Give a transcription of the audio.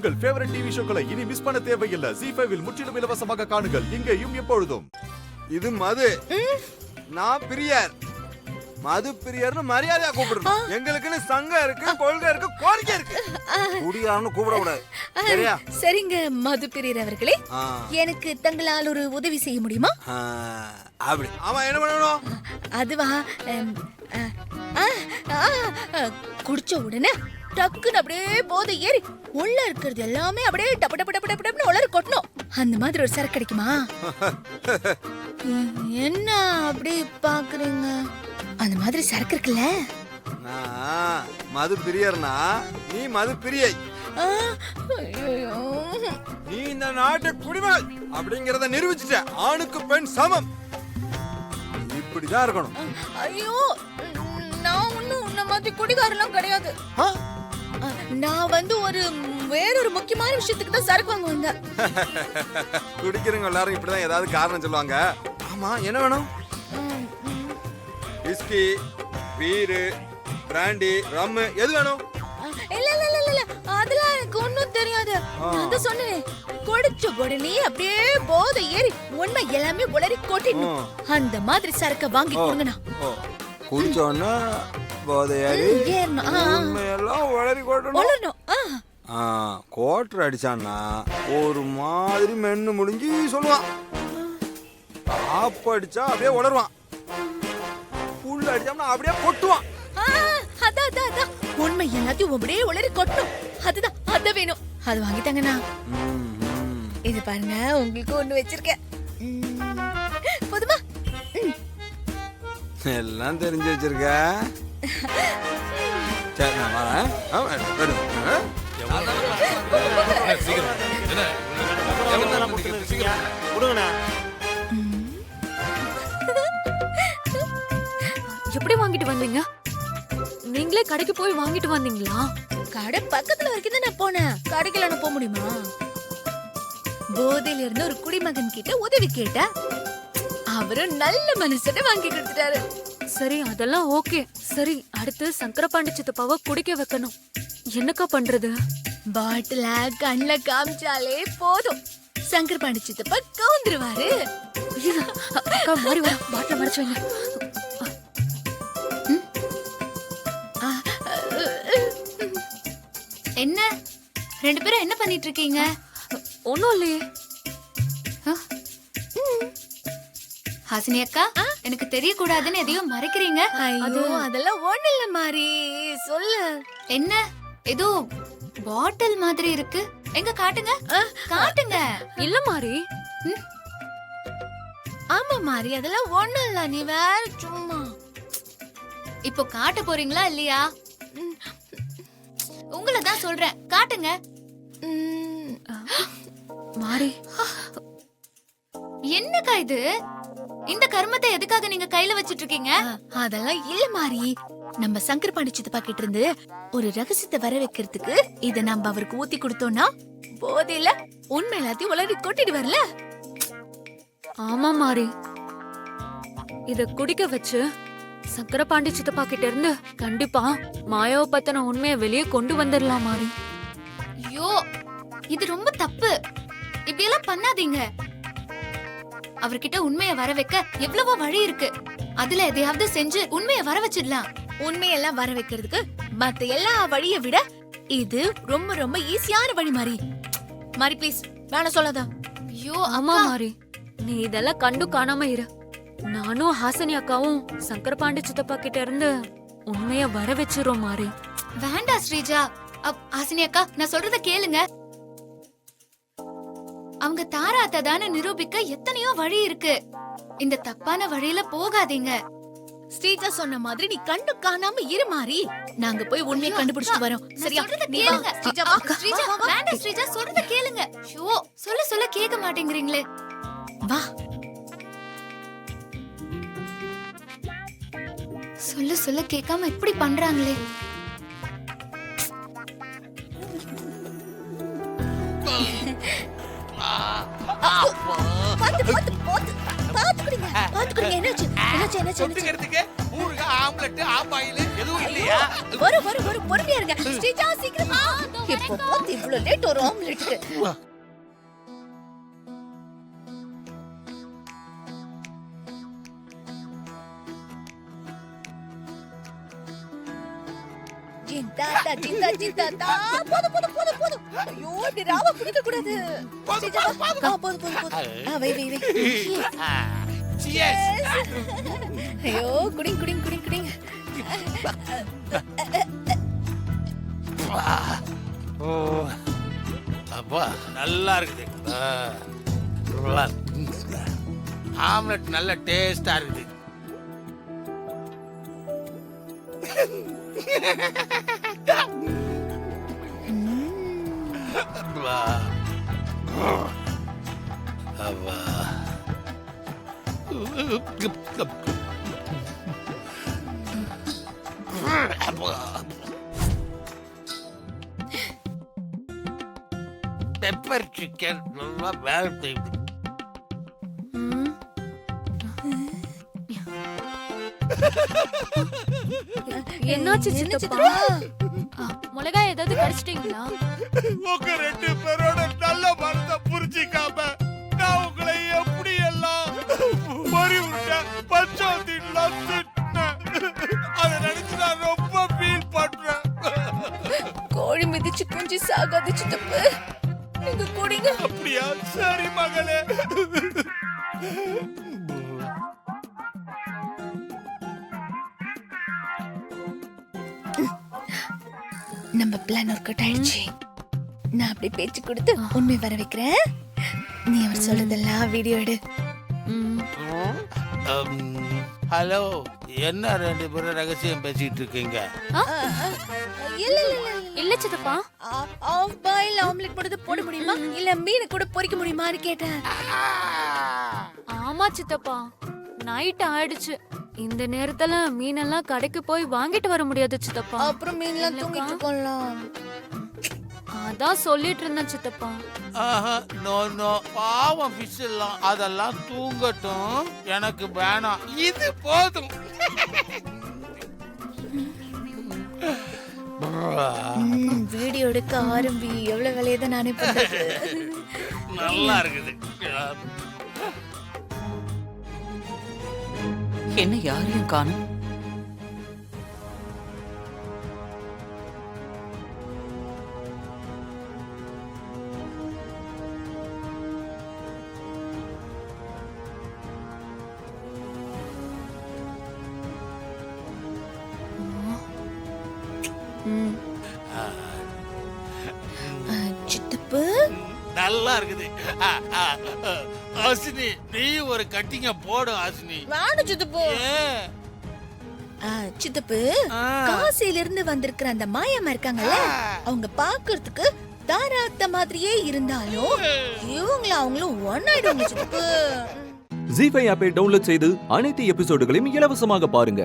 உங்கள் favourite TV ஷோக்களை இனி miss பண்ண தேவையில்லை. ZEE5 இல் முற்றிலும் இலவசமாக காணுங்கள். இங்கேயும் எப்பொழுதும். இது மது, நான் பிரியர். மது பிரியர்னு மரியாதையா கூப்பிடணும். எங்களுக்குன்னு சங்கம் இருக்கு, கொள்கை இருக்கு, கோரிக்கை இருக்கு. குடியாரன்னு கூப்பிட கூடாது. சரியா? சரிங்க மது பிரியர் அவர்களே, எனக்கு தங்களால் ஒரு உதவி செய்ய முடியுமா? அப்படி. ஆமா, என்ன பண்ணணும்? அதுவா, குடிச்ச உடனே டக்குன்னு அப்படியே போதை ஏறி உள்ள இருக்கிறது எல்லாமே அப்படியே டப்பு டப்பு டப்பு டப்பு டப்புன்னு உளறி கொட்டணும். அந்த மாதிரி ஒரு சரக்கு கிடைக்குமா? என்ன அப்படி பாக்குறீங்க? அந்த மாதிரி சரக்கு இருக்குல்ல. மது பிரியர்னா நீ மது பிரியை. நீ இந்த நாட்டு குடிமகன் அப்படிங்கறத நிரூபிச்சுட்ட. ஆணுக்கு பெண் சமம். இப்படிதான் இருக்கணும். ஐயோ, நான் ஒண்ணும் உன்ன மாதிரி குடிகாரெல்லாம் கிடையாது. நான் வேறொரு முக்கியமான விஷயத்துக்கு தான் சரக்கு வாங்க வந்தேன். குடிக்கிறவங்க எல்லாரும் இப்படிதான் ஏதாவது காரணம் சொல்லுவாங்க. ஆமா, என்ன வேணும்? விஸ்கி, பீரு, பிராண்டி, ரம், எது வேணும்? இல்ல இல்ல இல்ல இல்ல, அதெல்லாம் எனக்கு ஒண்ணும் தெரியாது. நான் தான் சொன்னேன், குடிச்ச உடனே அப்படியே போதை ஏறி உண்மை எல்லாமே உளறி கொட்டிடணும். அந்த மாதிரி சரக்க வாங்கி கொடுங்கண்ணா. குடிச்ச உடனே போதை ஏறி உண்மையெல்லாம் உளறி கொட்டணும். கோட்டர் அடிச்சான்னா ஒரு மாதிரி மென்னு முடிஞ்சு சொல்லுவான். ஆப் அடிச்சா அப்படியே உளருவான். புல் அடிச்சோம்னா அப்படியே கொட்டுவான். அதான் உண்மை எல்லாத்தையும் அப்படியே உளறி கொட்டும். அதுதான், அது வேணும். அது வாங்கிட்டாங்கண்ணா. இது பாருங்க, உங்களுக்கு ஒண்ணு வச்சிருக்கேன். போதுமா? எல்லாம் தெரிஞ்சு வச்சிருக்க. சரி, நான் வரேன். எப்படி வாங்கிட்டு வந்தீங்க? நீங்களே கடைக்கு போய் வாங்கிட்டு வந்தீங்களா? கடை பக்கத்துல வரைக்கும் தான் நான் போனேன். கடைக்குள்ள நான் போக முடியுமா? போதையில இருந்து ஒரு குடிமகன் கிட்ட உதவி கேட்டா அவரும் நல்ல மனசோட வாங்கி கொடுத்துட்டாரு. சரி, அதெல்லாம் ஓகே. சரி, அடுத்து சங்கரபாண்டி சித்தப்பாவை குடிக்க வைக்கணும். என்னக்கா பண்றது? பாட்டில கண்ணுல காமிச்சாலே போதும், சங்கரபாண்டி சித்தப்பா கவுந்துருவாரு. அக்கா மாறி வர, பாட்டில மறைச்சு வைங்க. என்ன ரெண்டு பேரும் என்ன பண்ணிட்டு இருக்கீங்க? ஒண்ணும் இல்லையே. ஹாசினி அக்கா, எனக்கு தெரியக்கூடாதுன்னு எதையும் மறைக்கிறீங்க. ஐயோ, அதெல்லாம் ஒண்ணு இல்ல மாறி, சொல்லு. என்ன ஏதோ பாட்டில் மாதிரி இருக்கு, எங்க காட்டுங்க. காட்டுங்க. இல்ல மாறி. ஆமா மாறி, அதெல்லாம் ஒண்ணு இல்ல, நீ வேற சும்மா. இப்போ காட்ட போறீங்களா இல்லையா? உங்களை தான் சொல்றேன், காட்டுங்க. மாறி, என்னக்கா இது? இந்த கர்மத்தை எதுக்காக நீங்க கையில வச்சிட்டு இருக்கீங்க? அதெல்லாம் இல்ல மாறி, நம்ம சங்கரபாண்டி சித்தப்பா கிட்ட இருந்து ஒரு ரகசியத்தை வர வைக்கிறதுக்கு இத நம்ம அவருக்கு ஊத்தி கொடுத்தோம்னா போதையில உண்மை எல்லாத்தையும் உளறி கொட்டிட்டு வரல. ஆமா மாறி, இத குடிக்க வச்சு சங்கரபாண்டி சித்தப்பா கிட்ட இருந்து கண்டிப்பா மாயாவை பத்தின உண்மையை வெளியே கொண்டு வந்துடலாம் மாறி. ஐயோ, இது ரொம்ப தப்பு. இப்படி எல்லாம் பண்ணாதீங்க. அவர்கிட்ட உண்மையை வர வைக்க எவ்வளவோ வழி இருக்கு. அதுல எதையாவது செஞ்சு உண்மையை வர வச்சிடலாம். உண்மையெல்லாம் வர வைக்கிறதுக்கு மத்த எல்லா வழியை விட இது ரொம்ப ரொம்ப ஈஸியான வழி மாறி. மாறி ப்ளீஸ், வேணாம் சொல்லாத. ஐயோ ஆமா மாறி, நீ இதெல்லாம் கண்டு காணாம இரு. நானும் ஹாசினி அக்காவும் சங்கரபாண்டி சித்தப்பா கிட்ட இருந்து உண்மைய வர வச்சிரோம் மாறி. வேண்டாம் ஸ்ரீஜா. ஹாசினி அக்கா, நான் சொல்றத கேளுங்க. அவங்க தாராத்த தான நிரூபிக்க எத்தனையோ வழி இருக்கு. இந்த தப்பான வழியில போகாதீங்க. ஸ்ரீஜா சொன்ன மாதிரி நீ கண்டு காணாம இரு மாறி. நாங்க போய் உண்மையை கண்டுபிடிச்சிட்டு வரோம். சரியா? நீ வா. ஸ்ரீஜா, வேண்டாம் ஸ்ரீஜா, சொல்றத கேளுங்க. ஷோ, சொல்ல கேட்க மாட்டேங்கிறீங்களே. வா. சொல்ல கேட்காம இப்படி பண்றாங்களே. பாத்து குடிங்க. என்னாச்சு? ஊறுகாய் ஆம்லெட் ஆப்பாயில் எதுவும் இல்லையா? வரும் வரும் வரும் பொறுமையா இருங்க ஸ்ரீஜா சீக்கிரமா இப்போ போத்து இவ்வளவு லேட் ஒரு ஆம்லெட்டுக்கு ஜிந்தாதா ஜிந்தா ஜிந்தாதா போதும் போதும் போதும் போதும் ஐயோ இப்படி ராவ குடிக்க கூடாது ஸ்ரீஜா போதும் போதும் போதும் வை வை வை Cheers. ஐயோ குடிங் குடிங் குடிங் குடிங் ஓ அப்பா நல்லா இருக்குது. ஆம்லெட் நல்ல டேஸ்டா இருக்குது. அப்பா பெப்பர் சிக்கன் நல்லா வேலை செய்யுது. என்னாச்சு சித்தப்பா? மிளகாய் ஏதாவது கடிச்சிட்டீங்களா? உங்க 2 பேரோட நல்ல மனதை புரிஞ்சிக்காம நான் உங்களை எப்படி எல்லாம் மறி விட்டேன், பஞ்சாயத்துலாம் திட்டினேன். அதை நினைச்சு நான் ரொம்ப ஃபீல் பண்றேன். கோழி மிதிச்சு குஞ்சு சாகாது சித்தப்பு நீங்க குடிங்க அப்படியா? சரி மகளே. நம்ம பிளான் ஒர்க் அவுட் ஆயிடுச்சு. நான் அப்படி பேச்சு கொடுத்து உண்மை வர வைக்கிறேன். நீ அவர் சொல்றதெல்லாம் வீடியோ எடு. ஹலோ, என்ன 2 பேரும் ரகசியம் பேசிட்டு இருக்கீங்க? இல்ல இல்ல இல்ல இல்ல சித்தப்பா. ஆஃப் பாயில் ஆம்லெட் போட முடியுமா இல்ல மீன் கூட பொரிக்க முடியுமான்னு கேட்டேன். ஆமா சித்தப்பா, நைட் ஆயிடுச்சு. இந்த நேரத்துல மீனெல்லாம் கடைக்கு போய் வாங்கிட்டு வர முடியாது சித்தப்பா. அப்புறம் மீன்லாம் தூங்கிட்டு இருக்கோம்லாம். அதான் சொல்லிட்டு இருந்தேன் சித்தப்பா. நோ நோ, பாவம் ஃபிஷ் எல்லாம் அதெல்லாம் தூங்கட்டும், எனக்கு வேணாம், இது போதும். வீடியோ எடுக்க ஆரம்பி. எவ்வளவு வேலையதான் நானே பண்றது. நல்லா இருக்குது. என்ன யாரையும் காணும்? சித்தப்பு நல்லா இருக்குது. அஸ்வினி, நீ ஒரு கட்டிங்க போடு அஸ்வினி. வாடு சித்தப்பு. ஏன்? சித்தப்பு காசில இருந்து வந்திருக்கிற அந்த மாயம்மா இருக்காங்கல்ல, அவங்க பாக்குறதுக்கு தாராத்த மாதிரியே இருந்தாலும் இவங்கள அவங்களும் ஒன்னாயிடுவாங்க சித்தப்பு. ஜீ5 ஆப்பை டவுன்லோட் செய்து அனைத்து எபிசோடுகளையும் இலவசமாக பாருங்க.